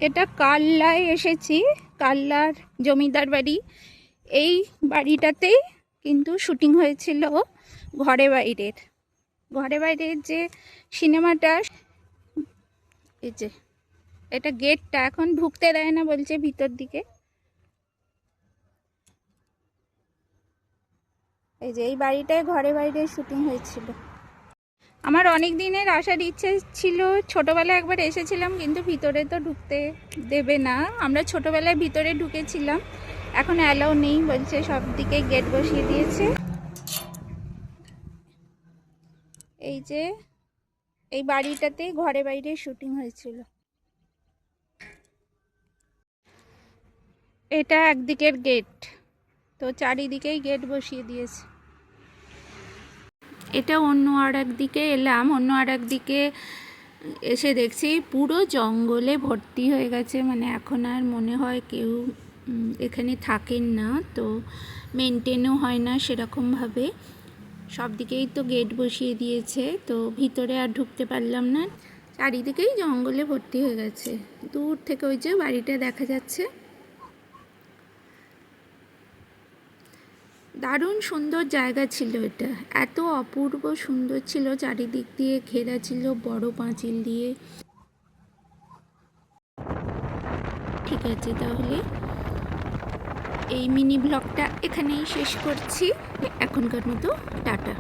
এটা কাল্লায় এসেছি, কাল্লার জমিদার বাড়ি। এই বাড়িটাতেই কিন্তু শুটিং হয়েছিল ঘরে বাইরের যে সিনেমাটা। এই যে এটা গেটটা, এখন ঢুকতে দেয় না বলছে ভিতর দিকে। এই যে এই বাড়িটায় ঘরে বাইরে শুটিং হয়েছিল। আমার অনেক দিনের আসার ইচ্ছে ছিল, ছোটোবেলায় একবার এসেছিলাম, কিন্তু ভিতরে তো ঢুকতে দেবে না। আমরা ছোটোবেলায় ভিতরে ঢুকেছিলাম, এখন অ্যালাউ নেই বলছে, সব দিকে গেট বসিয়ে দিয়েছে। এই যে এই বাড়িটাতেই ঘরে বাইরে শুটিং হয়েছিল। এটা একদিকের গেট, তো চারিদিকেই গেট বসিয়ে দিয়েছে। এটা অন্য আর একদিকে এলাম, অন্য আর একদিকে এসে দেখছি পুরো জঙ্গলে ভর্তি হয়ে গেছে। মানে এখন আর মনে হয় কেউ এখানে থাকেন না, তো মেনটেনও হয় না সেরকমভাবে। সব দিকেই তো গেট বসিয়ে দিয়েছে, তো ভিতরে আর ঢুকতে পারলাম না। চারিদিকেই জঙ্গলে ভর্তি হয়ে গেছে। দূর থেকে ওই যে বাড়িটা দেখা যাচ্ছে। দারুণ সুন্দর জায়গা ছিল এটা, এত অপূর্ব সুন্দর ছিল, চারিদিক দিয়ে ঘেরা ছিল বড় পাঁচিল দিয়ে। ঠিক আছে, তাহলে এই মিনি ব্লগটা এখানেই শেষ করছি। এখনকার মতো টাটা।